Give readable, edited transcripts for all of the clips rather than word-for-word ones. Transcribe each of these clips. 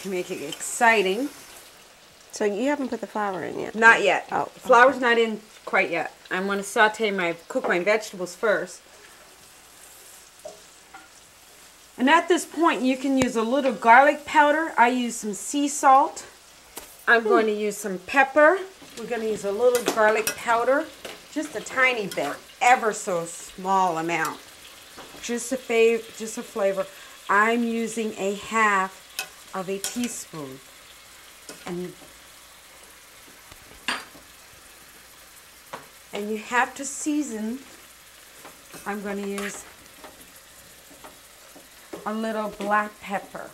to make it exciting. So you haven't put the flour in yet? Not yet. Oh, flour's not in quite yet. I'm going to cook my vegetables first. And at this point, you can use a little garlic powder. I use some sea salt. I'm going to use some pepper. We're going to use a little garlic powder, just a tiny bit, ever so small amount. Just a flavor. I'm using a half of a teaspoon. And you have to season. I'm going to use a little black pepper.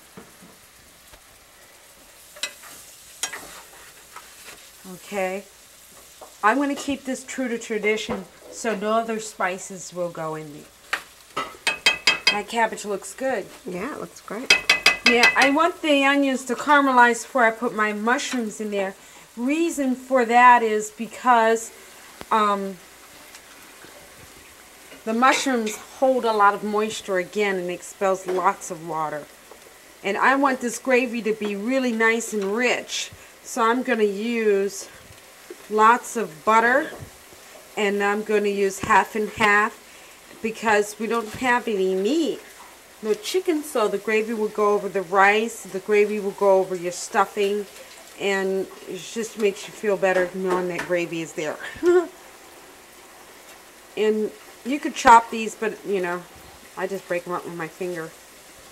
Okay. I'm going to keep this true to tradition so no other spices will go in me. That cabbage looks good. Yeah, it looks great. Yeah, I want the onions to caramelize before I put my mushrooms in there. Reason for that is because the mushrooms hold a lot of moisture again and expels lots of water. And I want this gravy to be really nice and rich. So I'm going to use lots of butter, and I'm going to use half and half because we don't have any meat. No chicken, so the gravy will go over the rice, the gravy will go over your stuffing, and it just makes you feel better knowing that gravy is there. And you could chop these, but you know, I just break them up with my finger.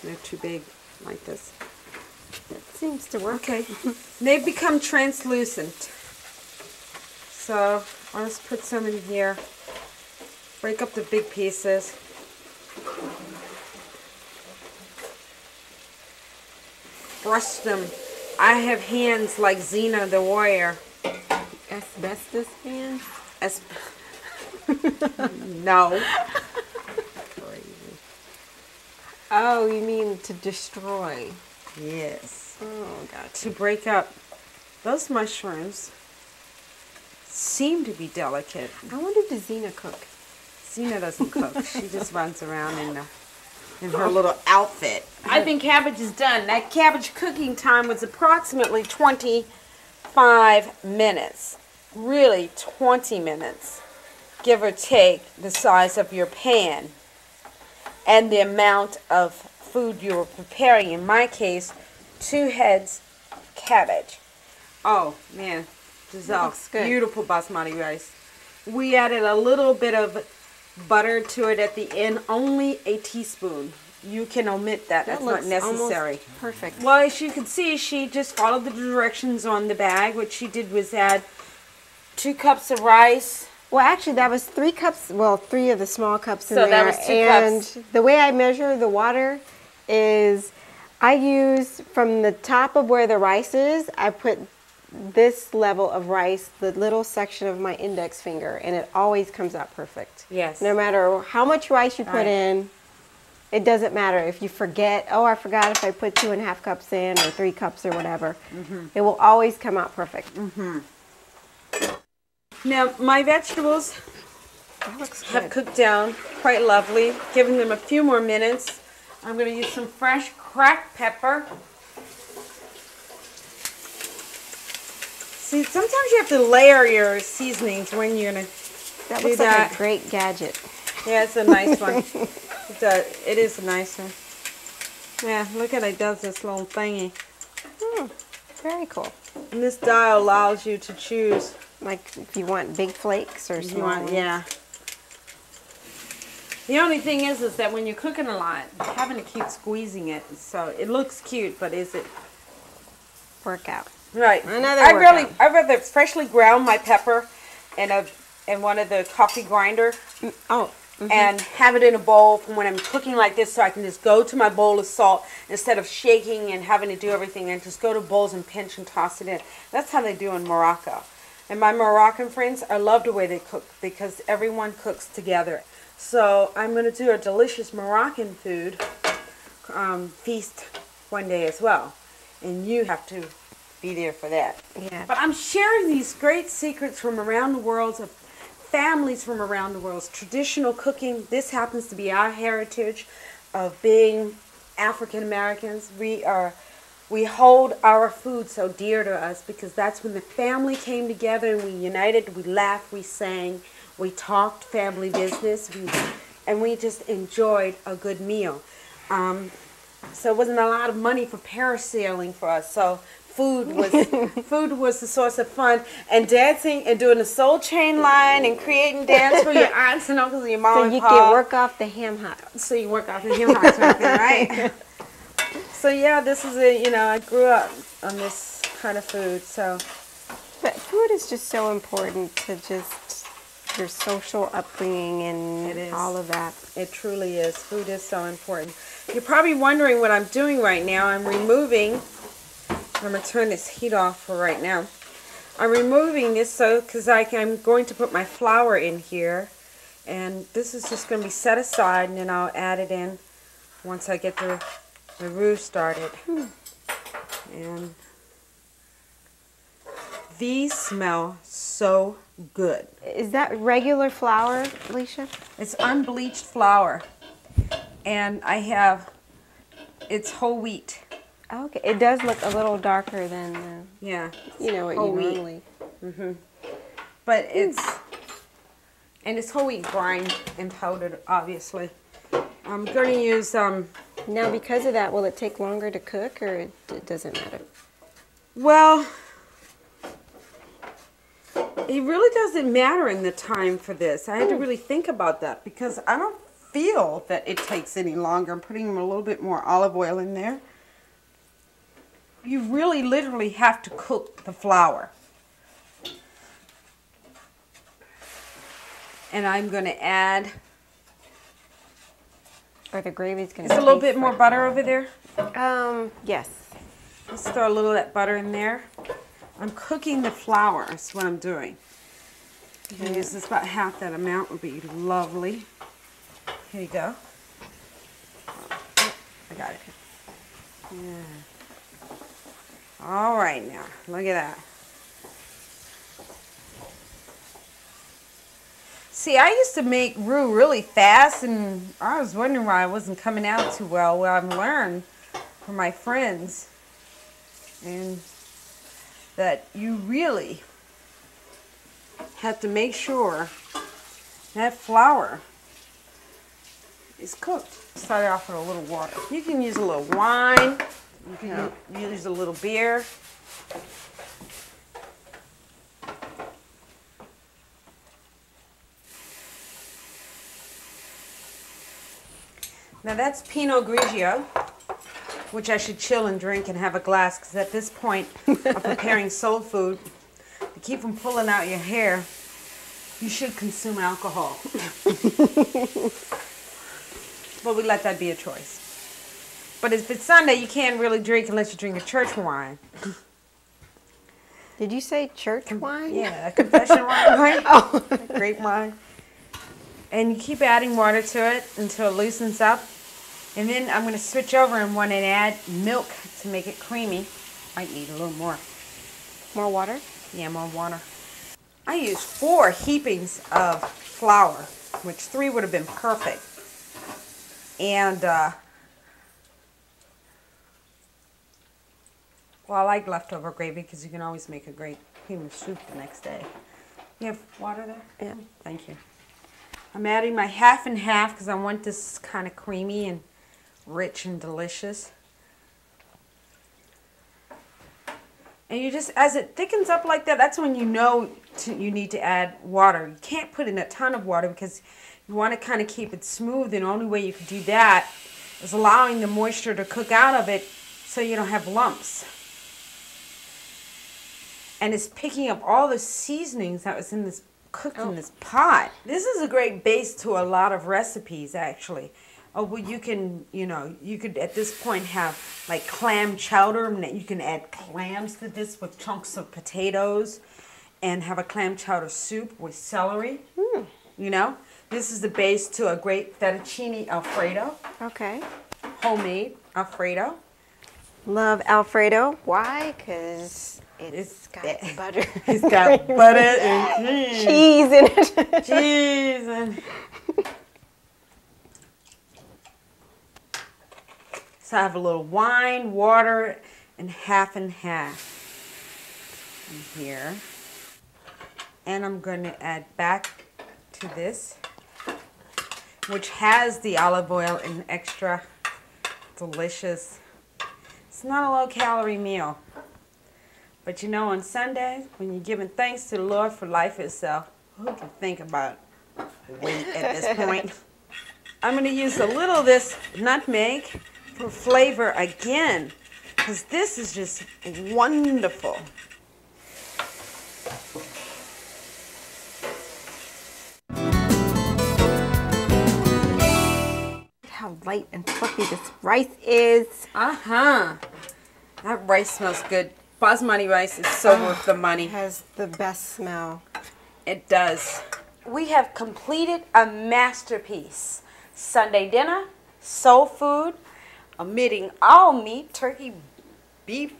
They're too big like this. That seems to work. Okay. They've become translucent. So I'll just put some in here. Break up the big pieces. Brush them. I have hands like Xena the warrior. Asbestos hands? No. Oh, you mean to destroy? Yes. Oh, gotcha. To break up. Those mushrooms seem to be delicate. I wonder, does Xena cook? Xena doesn't cook. She just runs around in her little outfit. I think cabbage is done. That cabbage cooking time was approximately 25 minutes. Really, 20 minutes. Give or take the size of your pan and the amount of food you were preparing. In my case, 2 heads cabbage. Oh, man. This is beautiful basmati rice. We added a little bit of butter to it at the end, only a teaspoon. You can omit that. That's not necessary. Perfect. Well, as you can see, she just followed the directions on the bag. What she did was add 2 cups of rice. Well, actually, that was 3 cups. Well, 3 of the small cups in there. So that was 2 cups. And the way I measure the water is I use from the top of where the rice is, I put this level of rice, the little section of my index finger, and it always comes out perfect. Yes. No matter how much rice you put in, it doesn't matter. If you forget, oh, I forgot if I put 2.5 cups in or 3 cups or whatever, it will always come out perfect. Now, my vegetables have cooked down quite lovely. Giving them a few more minutes. I'm going to use some fresh cracked pepper. See, sometimes you have to layer your seasonings when you're going to That looks like a great gadget. Yeah, it's a nice one. It is a nice one. Yeah, look at it does this little thingy. Very cool. And this dial allows you to choose. Like if you want big flakes or small ones. Yeah. The only thing is that when you're cooking a lot, having to keep squeezing it, so it looks cute, but is it workout? Right. Another workout. I rather freshly ground my pepper in one of the coffee grinder. And have it in a bowl from when I'm cooking like this, so I can just go to my bowl of salt instead of shaking and having to do everything, and just go to bowls and pinch and toss it in. That's how they do in Morocco. And my Moroccan friends, I love the way they cook because everyone cooks together. So I'm going to do a delicious Moroccan food feast one day as well. And you have to be there for that. Yeah. But I'm sharing these great secrets from around the world, of families from around the world, traditional cooking. This happens to be our heritage of being African Americans. We are we hold our food so dear to us because that's when the family came together and we united, we laughed, we sang, we talked family business, and we just enjoyed a good meal. So it wasn't a lot of money for parasailing for us. So food was the source of fun, and dancing and doing the soul chain line and creating dance for your aunts and uncles and your mom So and you pop. can work off the ham hocks. So you work off the ham hocks right there, right? So yeah, this is I grew up on this kind of food. So, But food is just so important to just your social upbringing and It is. all of that. it truly is. Food is so important. You're probably wondering what I'm doing right now. I'm going to turn this heat off for right now. I'm removing this because I'm going to put my flour in here. And this is just going to be set aside, and then I'll add it in once I get the roux started. And these smell so good. Is that regular flour, Lisha? It's unbleached flour, and it's whole wheat. Okay, it does look a little darker than Yeah, what whole you wheat. normally. But it's whole wheat grind and powdered, obviously. I'm going to use Now, because of that, will it take longer to cook, or it doesn't matter? well, it really doesn't matter in the time for this. I had to really think about that because I don't feel that it takes any longer. I'm putting a little bit more olive oil in there. You really literally have to cook the flour. And I'm going to add Or the gravy's going to just a little bit more butter over there. Yes. Let's throw a little of that butter in there. I'm cooking the flour, is what I'm doing. Use this about half that amount would be lovely. Here you go. I got it. Yeah. All right now, look at that. See, I used to make roux really fast, and I was wondering why it wasn't coming out too well. Well, I've learned from my friends and that you really have to make sure that flour is cooked. Start off with a little water. You can use a little wine. You can use a little beer. Now that's Pinot Grigio, which I should chill and drink and have a glass, because at this point of preparing soul food, to keep from pulling out your hair, you should consume alcohol. But we let that be a choice. But if it's Sunday, you can't really drink unless you drink a church wine. Did you say church wine? Yeah, a confession wine, right? Oh. Grape wine. And you keep adding water to it until it loosens up. And then I'm going to switch over and want to add milk to make it creamy. Might need a little more. More water? Yeah, more water. I used 4 heapings of flour, which 3 would have been perfect. And, well, I like leftover gravy because you can always make a great cream of soup the next day. You have water there? Yeah. Thank you. I'm adding my half and half because I want this kind of creamy and rich and delicious. And you just, as it thickens up like that, that's when you know you need to add water. You can't put in a ton of water because you want to kind of keep it smooth, and the only way you can do that is allowing the moisture to cook out of it so you don't have lumps. And it's picking up all the seasonings that was in this cooked in this pot. This is a great base to a lot of recipes, actually. Oh, well, you can, you could at this point have like clam chowder, and you can add clams to this with chunks of potatoes and have a clam chowder soup with celery. This is the base to a great fettuccine Alfredo. Okay. Homemade Alfredo. Love Alfredo. Why? Because it's got butter. It's got butter and cheese in it. Cheese and... So I have a little wine, water, and half in here. And I'm going to add back to this, which has the olive oil and extra delicious. It's not a low-calorie meal. But you know, on Sundays, when you're giving thanks to the Lord for life itself, who can think about weight at this point? I'm going to use a little of this nutmeg for flavor again, because this is just wonderful. How light and fluffy this rice is. That rice smells good. Basmati rice is so worth the money. It has the best smell. It does. We have completed a masterpiece. Sunday dinner, soul food, omitting all meat, turkey, beef,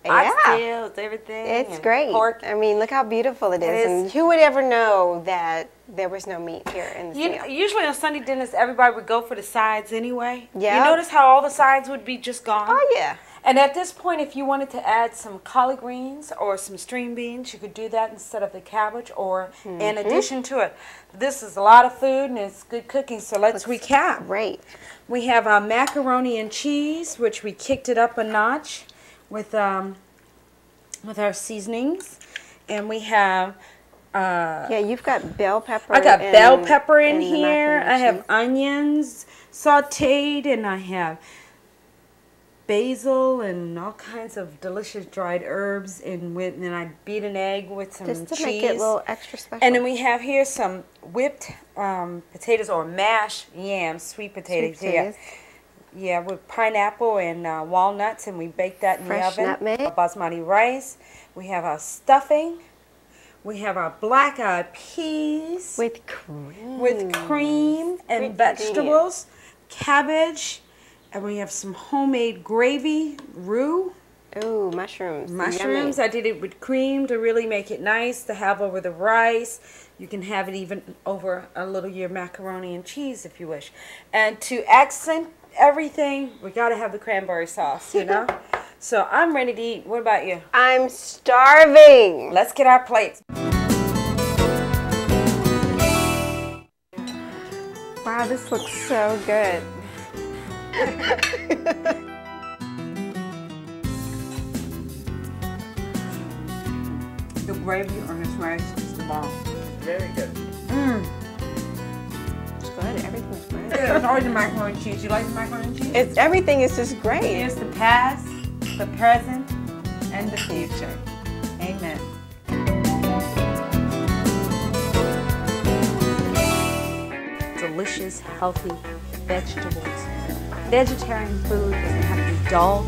oxtails, everything. It's great. Pork. I mean, look how beautiful it is. And who would ever know that there was no meat here in this meal? Usually on Sunday dinners, everybody would go for the sides anyway. Yeah. You notice how all the sides would be just gone? Oh, yeah. And at this point, if you wanted to add some collard greens or some string beans, you could do that instead of the cabbage or in addition to it. This is a lot of food and it's good cooking, so let's recap. Great. We have our macaroni and cheese, which we kicked it up a notch with our seasonings. And we have... yeah, you've got bell pepper. I got bell pepper in here. I have cheese. onions sauteed, and I have basil and all kinds of delicious dried herbs, and then I beat an egg with some cheese. Just to make it a little extra special. And then we have here some whipped potatoes or mashed yams, sweet potatoes. Yeah, with pineapple and walnuts, and we bake that in the oven. Nutmeg. Basmati rice. We have our stuffing. We have our black-eyed peas. With cream. And vegetables. Cabbage. And we have some homemade gravy, roux. Ooh, mushrooms. Mushrooms. Yummy. I did it with cream to really make it nice to have over the rice. You can have it even over a little your macaroni and cheese if you wish. And to accent everything, we got to have the cranberry sauce, you know? So I'm ready to eat. What about you? I'm starving. Let's get our plates. Wow, this looks so good. The gravy on this rice is the bomb. Very good. It's good. Everything's great. Yeah, it's always the macaroni and cheese. You like the macaroni and cheese? Everything is just great. Here's the past, the present, and the future. Amen. Delicious, healthy vegetables. Vegetarian food doesn't have to be dull.